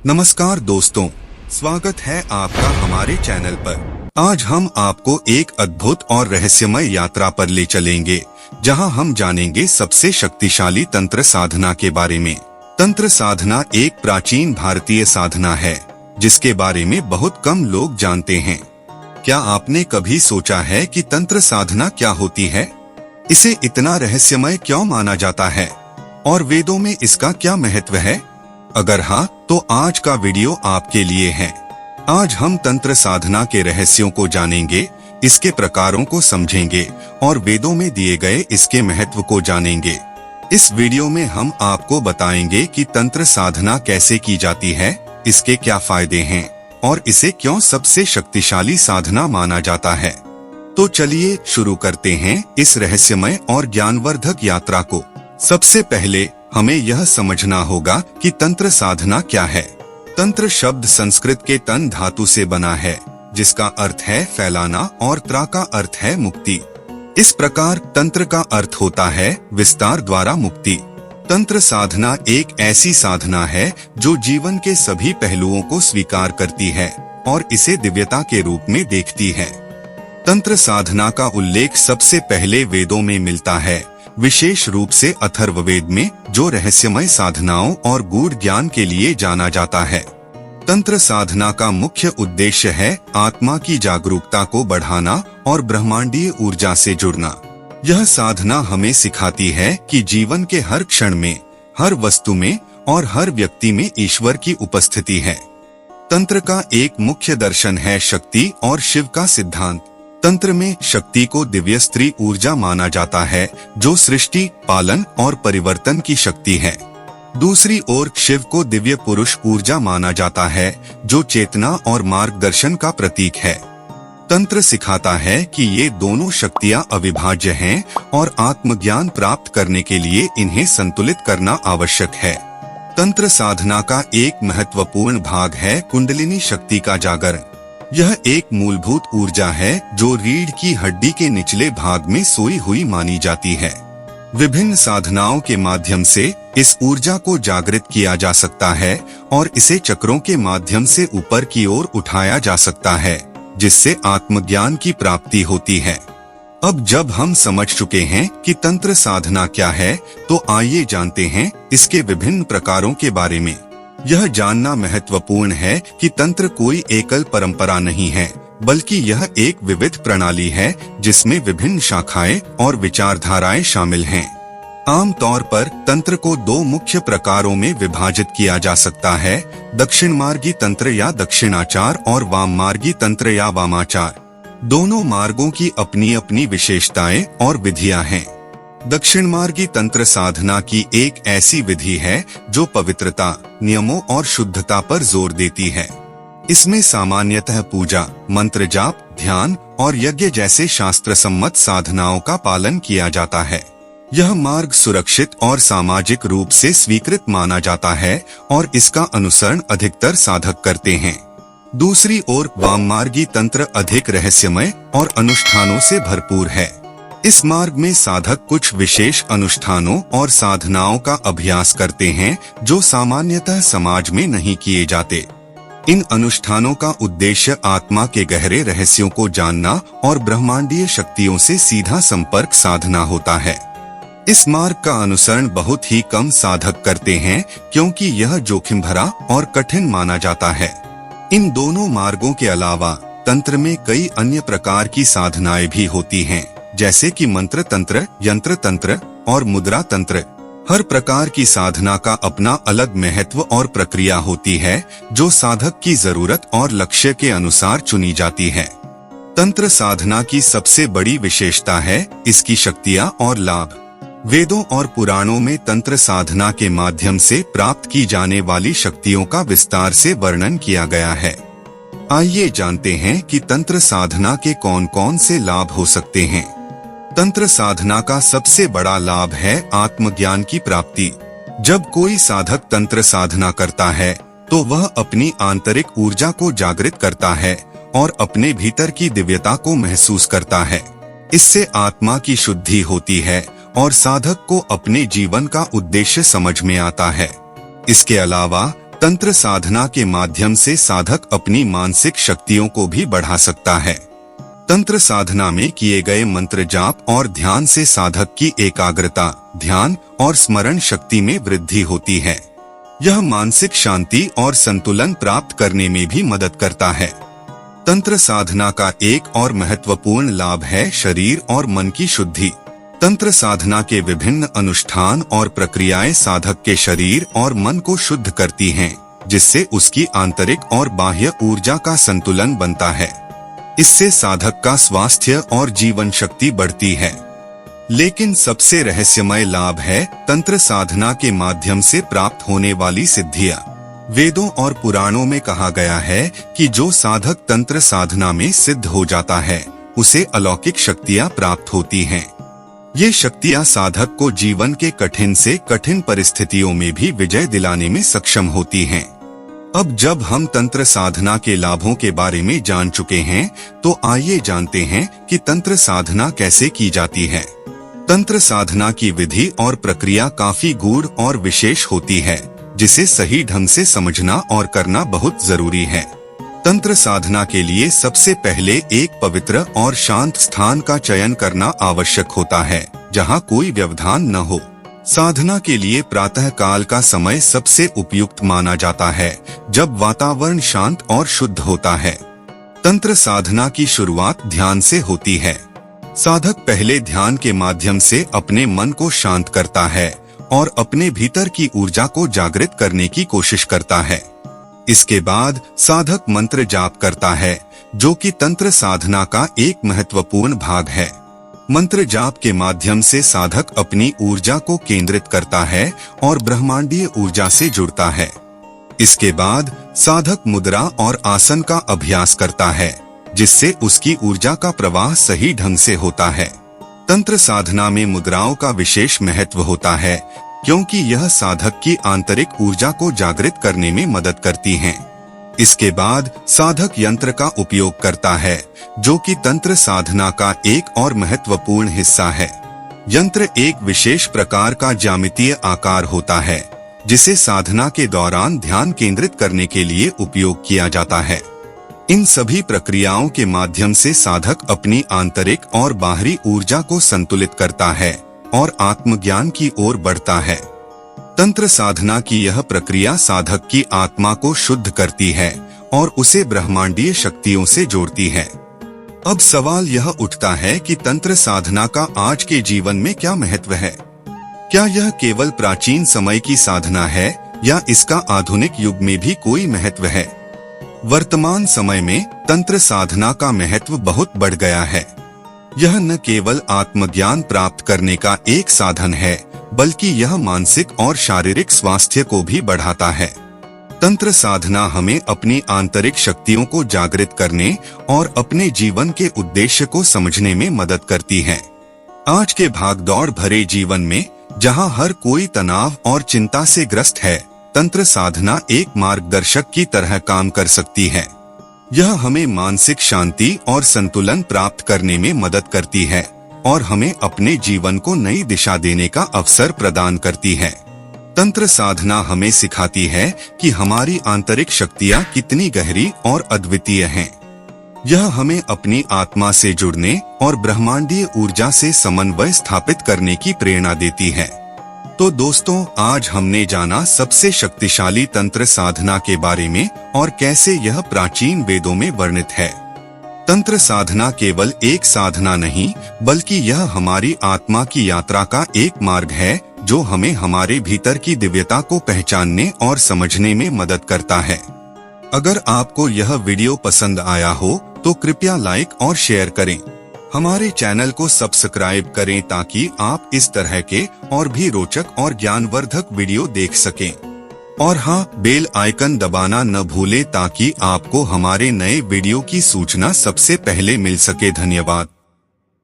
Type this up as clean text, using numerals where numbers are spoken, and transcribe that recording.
नमस्कार दोस्तों, स्वागत है आपका हमारे चैनल पर। आज हम आपको एक अद्भुत और रहस्यमय यात्रा पर ले चलेंगे, जहां हम जानेंगे सबसे शक्तिशाली तंत्र साधना के बारे में। तंत्र साधना एक प्राचीन भारतीय साधना है, जिसके बारे में बहुत कम लोग जानते हैं। क्या आपने कभी सोचा है कि तंत्र साधना क्या होती है? इसे इतना रहस्यमय क्यों माना जाता है? और वेदों में इसका क्या महत्व है? अगर हाँ, तो आज का वीडियो आपके लिए है। आज हम तंत्र साधना के रहस्यों को जानेंगे, इसके प्रकारों को समझेंगे और वेदों में दिए गए इसके महत्व को जानेंगे। इस वीडियो में हम आपको बताएंगे कि तंत्र साधना कैसे की जाती है, इसके क्या फायदे हैं और इसे क्यों सबसे शक्तिशाली साधना माना जाता है। तो चलिए शुरू करते हैं इस रहस्यमय और ज्ञानवर्धक यात्रा को। सबसे पहले हमें यह समझना होगा कि तंत्र साधना क्या है। तंत्र शब्द संस्कृत के तन धातु से बना है, जिसका अर्थ है फैलाना और त्र का अर्थ है मुक्ति। इस प्रकार तंत्र का अर्थ होता है विस्तार द्वारा मुक्ति। तंत्र साधना एक ऐसी साधना है जो जीवन के सभी पहलुओं को स्वीकार करती है और इसे दिव्यता के रूप में देखती है। तंत्र साधना का उल्लेख सबसे पहले वेदों में मिलता है, विशेष रूप से अथर्ववेद में, जो रहस्यमय साधनाओं और गूढ़ ज्ञान के लिए जाना जाता है। तंत्र साधना का मुख्य उद्देश्य है आत्मा की जागरूकता को बढ़ाना और ब्रह्मांडीय ऊर्जा से जुड़ना। यह साधना हमें सिखाती है कि जीवन के हर क्षण में, हर वस्तु में और हर व्यक्ति में ईश्वर की उपस्थिति है। तंत्र का एक मुख्य दर्शन है शक्ति और शिव का सिद्धांत। तंत्र में शक्ति को दिव्य स्त्री ऊर्जा माना जाता है, जो सृष्टि, पालन और परिवर्तन की शक्ति है। दूसरी ओर शिव को दिव्य पुरुष ऊर्जा माना जाता है, जो चेतना और मार्गदर्शन का प्रतीक है। तंत्र सिखाता है कि ये दोनों शक्तियां अविभाज्य हैं और आत्मज्ञान प्राप्त करने के लिए इन्हें संतुलित करना आवश्यक है। तंत्र साधना का एक महत्वपूर्ण भाग है कुंडलिनी शक्ति का जागरण। यह एक मूलभूत ऊर्जा है जो रीढ़ की हड्डी के निचले भाग में सोई हुई मानी जाती है। विभिन्न साधनाओं के माध्यम से इस ऊर्जा को जागृत किया जा सकता है और इसे चक्रों के माध्यम से ऊपर की ओर उठाया जा सकता है, जिससे आत्मज्ञान की प्राप्ति होती है। अब जब हम समझ चुके हैं कि तंत्र साधना क्या है, तो आइए जानते हैं इसके विभिन्न प्रकारों के बारे में। यह जानना महत्वपूर्ण है कि तंत्र कोई एकल परंपरा नहीं है, बल्कि यह एक विविध प्रणाली है जिसमें विभिन्न शाखाएं और विचारधाराएं शामिल हैं। आमतौर पर तंत्र को दो मुख्य प्रकारों में विभाजित किया जा सकता है, दक्षिण मार्गी तंत्र या दक्षिणाचार और वाम मार्गी तंत्र या वामाचार। दोनों मार्गों की अपनी अपनी विशेषताएं और विधियां हैं। दक्षिण मार्गी तंत्र साधना की एक ऐसी विधि है जो पवित्रता, नियमों और शुद्धता पर जोर देती है। इसमें सामान्यतः पूजा, मंत्र जाप, ध्यान और यज्ञ जैसे शास्त्र सम्मत साधनाओं का पालन किया जाता है। यह मार्ग सुरक्षित और सामाजिक रूप से स्वीकृत माना जाता है और इसका अनुसरण अधिकतर साधक करते हैं। दूसरी ओर वाम मार्गी तंत्र अधिक रहस्यमय और अनुष्ठानों से भरपूर है। इस मार्ग में साधक कुछ विशेष अनुष्ठानों और साधनाओं का अभ्यास करते हैं जो सामान्यतः समाज में नहीं किए जाते। इन अनुष्ठानों का उद्देश्य आत्मा के गहरे रहस्यों को जानना और ब्रह्मांडीय शक्तियों से सीधा संपर्क साधना होता है। इस मार्ग का अनुसरण बहुत ही कम साधक करते हैं, क्योंकि यह जोखिम भरा और कठिन माना जाता है। इन दोनों मार्गों के अलावा तंत्र में कई अन्य प्रकार की साधनाएं भी होती हैं, जैसे कि मंत्र तंत्र, यंत्र तंत्र और मुद्रा तंत्र। हर प्रकार की साधना का अपना अलग महत्व और प्रक्रिया होती है, जो साधक की जरूरत और लक्ष्य के अनुसार चुनी जाती है। तंत्र साधना की सबसे बड़ी विशेषता है इसकी शक्तियां और लाभ। वेदों और पुराणों में तंत्र साधना के माध्यम से प्राप्त की जाने वाली शक्तियों का विस्तार से वर्णन किया गया है। आइए जानते हैं कि तंत्र साधना के कौन कौन से लाभ हो सकते हैं। तंत्र साधना का सबसे बड़ा लाभ है आत्मज्ञान की प्राप्ति। जब कोई साधक तंत्र साधना करता है, तो वह अपनी आंतरिक ऊर्जा को जागृत करता है और अपने भीतर की दिव्यता को महसूस करता है। इससे आत्मा की शुद्धि होती है और साधक को अपने जीवन का उद्देश्य समझ में आता है। इसके अलावा तंत्र साधना के माध्यम से साधक अपनी मानसिक शक्तियों को भी बढ़ा सकता है। तंत्र साधना में किए गए मंत्र जाप और ध्यान से साधक की एकाग्रता, ध्यान और स्मरण शक्ति में वृद्धि होती है। यह मानसिक शांति और संतुलन प्राप्त करने में भी मदद करता है। तंत्र साधना का एक और महत्वपूर्ण लाभ है शरीर और मन की शुद्धि। तंत्र साधना के विभिन्न अनुष्ठान और प्रक्रियाएं साधक के शरीर और मन को शुद्ध करती हैं, जिससे उसकी आंतरिक और बाह्य ऊर्जा का संतुलन बनता है। इससे साधक का स्वास्थ्य और जीवन शक्ति बढ़ती है। लेकिन सबसे रहस्यमय लाभ है तंत्र साधना के माध्यम से प्राप्त होने वाली सिद्धियां। वेदों और पुराणों में कहा गया है कि जो साधक तंत्र साधना में सिद्ध हो जाता है, उसे अलौकिक शक्तियां प्राप्त होती हैं। ये शक्तियां साधक को जीवन के कठिन से कठिन परिस्थितियों में भी विजय दिलाने में सक्षम होती हैं। अब जब हम तंत्र साधना के लाभों के बारे में जान चुके हैं, तो आइए जानते हैं कि तंत्र साधना कैसे की जाती है। तंत्र साधना की विधि और प्रक्रिया काफी गूढ़ और विशेष होती है, जिसे सही ढंग से समझना और करना बहुत जरूरी है। तंत्र साधना के लिए सबसे पहले एक पवित्र और शांत स्थान का चयन करना आवश्यक होता है, जहां कोई व्यवधान न हो। साधना के लिए प्रातः काल का समय सबसे उपयुक्त माना जाता है, जब वातावरण शांत और शुद्ध होता है। तंत्र साधना की शुरुआत ध्यान से होती है। साधक पहले ध्यान के माध्यम से अपने मन को शांत करता है और अपने भीतर की ऊर्जा को जागृत करने की कोशिश करता है। इसके बाद साधक मंत्र जाप करता है, जो कि तंत्र साधना का एक महत्वपूर्ण भाग है। मंत्र जाप के माध्यम से साधक अपनी ऊर्जा को केंद्रित करता है और ब्रह्मांडीय ऊर्जा से जुड़ता है। इसके बाद साधक मुद्रा और आसन का अभ्यास करता है, जिससे उसकी ऊर्जा का प्रवाह सही ढंग से होता है। तंत्र साधना में मुद्राओं का विशेष महत्व होता है, क्योंकि यह साधक की आंतरिक ऊर्जा को जागृत करने में मदद करती हैं। इसके बाद साधक यंत्र का उपयोग करता है, जो कि तंत्र साधना का एक और महत्वपूर्ण हिस्सा है। यंत्र एक विशेष प्रकार का ज्यामितीय आकार होता है, जिसे साधना के दौरान ध्यान केंद्रित करने के लिए उपयोग किया जाता है। इन सभी प्रक्रियाओं के माध्यम से साधक अपनी आंतरिक और बाहरी ऊर्जा को संतुलित करता है और आत्मज्ञान की ओर बढ़ता है। तंत्र साधना की यह प्रक्रिया साधक की आत्मा को शुद्ध करती है और उसे ब्रह्मांडीय शक्तियों से जोड़ती है। अब सवाल यह उठता है कि तंत्र साधना का आज के जीवन में क्या महत्व है? क्या यह केवल प्राचीन समय की साधना है या इसका आधुनिक युग में भी कोई महत्व है? वर्तमान समय में तंत्र साधना का महत्व बहुत बढ़ गया है। यह न केवल आत्मज्ञान प्राप्त करने का एक साधन है, बल्कि यह मानसिक और शारीरिक स्वास्थ्य को भी बढ़ाता है। तंत्र साधना हमें अपनी आंतरिक शक्तियों को जागृत करने और अपने जीवन के उद्देश्य को समझने में मदद करती है। आज के भागदौड़ भरे जीवन में, जहां हर कोई तनाव और चिंता से ग्रस्त है, तंत्र साधना एक मार्गदर्शक की तरह काम कर सकती है। यह हमें मानसिक शांति और संतुलन प्राप्त करने में मदद करती है और हमें अपने जीवन को नई दिशा देने का अवसर प्रदान करती है। तंत्र साधना हमें सिखाती है कि हमारी आंतरिक शक्तियाँ कितनी गहरी और अद्वितीय हैं। यह हमें अपनी आत्मा से जुड़ने और ब्रह्मांडीय ऊर्जा से समन्वय स्थापित करने की प्रेरणा देती है। तो दोस्तों, आज हमने जाना सबसे शक्तिशाली तंत्र साधना के बारे में और कैसे यह प्राचीन वेदों में वर्णित है। तंत्र साधना केवल एक साधना नहीं, बल्कि यह हमारी आत्मा की यात्रा का एक मार्ग है, जो हमें हमारे भीतर की दिव्यता को पहचानने और समझने में मदद करता है। अगर आपको यह वीडियो पसंद आया हो, तो कृपया लाइक और शेयर करें। हमारे चैनल को सब्सक्राइब करें ताकि आप इस तरह के और भी रोचक और ज्ञानवर्धक वीडियो देख सकें। और हाँ, बेल आइकन दबाना न भूलें ताकि आपको हमारे नए वीडियो की सूचना सबसे पहले मिल सके। धन्यवाद।